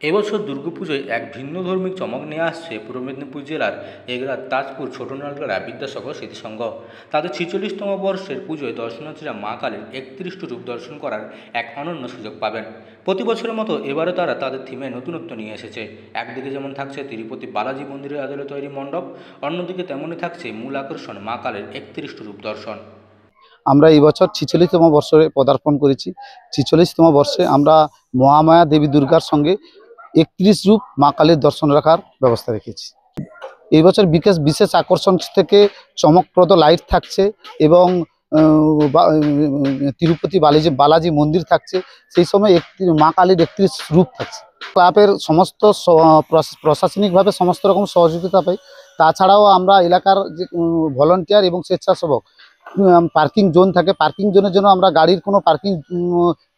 এবছর দুর্গাপুজোয় এক ভিন্নধর্মী চমক নিয়ে আসছে পূর্ব মেদিনীপুর জেলার এগরার তাজপুর ছোট নলগড়া বিদ্যাসাগর স্মৃতিসংঘ। তাদের 46তম বর্ষের পুজোয় দর্শনার্থীরা মা কালীর 31টি রূপ দর্শন করার এক অনন্য সুযোগ পাবেন। প্রতি বছরের মতো এবারও তারা তাদের থিমে নতুনত্ব নিয়ে এসেছে। একদিকে যেমন থাকছে তিরুপতি বালাজি মন্দিরের আদলে তৈরি মণ্ডপ, অন্যদিকে তেমনই থাকছে মূল আকর্ষণ মা কালীর 31টি রূপ দর্শন। আমরা এই বছর 46তম বর্ষে পদার্পণ করেছি। 46তম বর্ষে আমরা মহামায়া দেবী দুর্গার সঙ্গে 31 রূপ মা কালীর দর্শন রাখার ব্যবস্থা রেখেছি। এই বছর বিশেষ আকর্ষণ থেকে চমকপ্রদ লাইট থাকছে এবং তিরুপতি বালাজি মন্দির থাকছে। সেই সময় মা কালীর 31 রূপ থাকছে। ক্লাবের সমস্ত প্রশাসনিকভাবে সমস্ত রকম সহযোগিতা পাই। তাছাড়াও আমরা এলাকার যে ভলান্টিয়ার এবং স্বেচ্ছাসেবক পার্কিং জোন থাকে, পার্কিং জোনের জন্য আমরা গাড়ির কোনো পার্কিং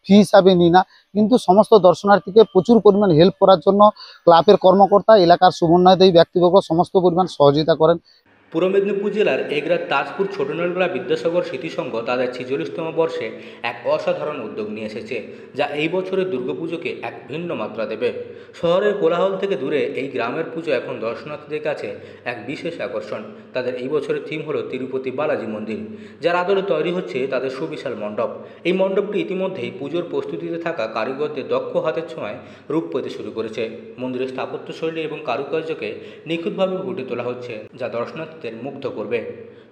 ফি হিসাবে নিই না, কিন্তু সমস্ত দর্শনার্থীকে প্রচুর পরিমাণ হেল্প করার জন্য ক্লাবের কর্মকর্তা, এলাকার সমন্বয়দায়ী ব্যক্তিবর্গ সমস্ত পরিমাণ সহযোগিতা করেন। পূর্ব মেদিনীপুর জেলার এগরার তাজপুর ছোট নলগড়া বিদ্যাসাগর স্মৃতিসংঘ তাদের 46তম বর্ষে এক অসাধারণ উদ্যোগ নিয়ে এসেছে, যা এই বছরের দুর্গাপুজোকে এক ভিন্ন মাত্রা দেবে। শহরের কোলাহল থেকে দূরে এই গ্রামের পুজো এখন দর্শনার্থীদের কাছে এক বিশেষ আকর্ষণ। তাদের এই বছরের থিম হলো তিরুপতি বালাজি মন্দির, যার আদলে তৈরি হচ্ছে তাদের সুবিশাল মণ্ডপ। এই মণ্ডপটি ইতিমধ্যেই পুজোর প্রস্তুতিতে থাকা কারিগরদের দক্ষ হাতের ছোঁয়ায় রূপ পেতে শুরু করেছে। মন্দিরের স্থাপত্যশৈলী এবং কারুকার্যকে নিখুঁতভাবে ফুটে তোলা হচ্ছে, যা দর্শনার্থীদের মুগ্ধ করবে।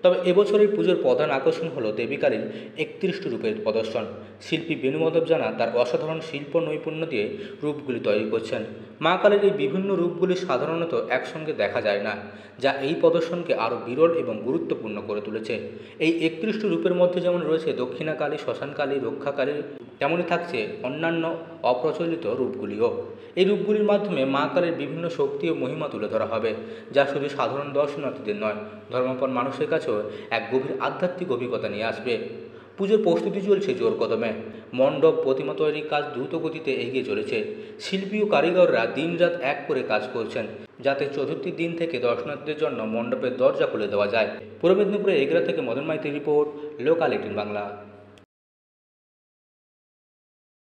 তবে এবছরের পুজোর প্রধান আকর্ষণ হলো দেবীকালীর 31টি রূপের প্রদর্শন। শিল্পী বেণু মাধব জানা তার অসাধারণ শিল্প নৈপুণ্য দিয়ে রূপগুলি তৈরি করছেন। মা কালীর এই বিভিন্ন রূপগুলি সাধারণত একসঙ্গে দেখা যায় না, যা এই প্রদর্শনকে আরও বিরল এবং গুরুত্বপূর্ণ করে তুলেছে। এই 31টি রূপের মধ্যে যেমন রয়েছে দক্ষিণা কালী, শ্মশান কালী, রক্ষা কালী, তেমনই থাকছে অন্যান্য অপ্রচলিত রূপগুলিও। এই রূপগুলির মাধ্যমে মা কালীর বিভিন্ন শক্তি ও মহিমা তুলে ধরা হবে, যা শুধু সাধারণ দর্শনার্থীদের নয়, ধর্মপ্রাণ মানুষের কাছেও এক গভীর আধ্যাত্মিক অভিজ্ঞতা নিয়ে আসবে। পুজোর প্রস্তুতি চলছে জোর কদমে। মণ্ডপ, প্রতিমা তৈরির কাজ দ্রুত গতিতে এগিয়ে চলেছে। শিল্পী ও কারিগররা দিনরাত এক করে কাজ করছেন, যাতে চতুর্থীর দিন থেকে দর্শনার্থীদের জন্য মণ্ডপের দরজা খুলে দেওয়া যায়। পূর্ব মেদিনীপুরের এগরা থেকে মদন মাইতির রিপোর্ট, লোকাল 18 বাংলা।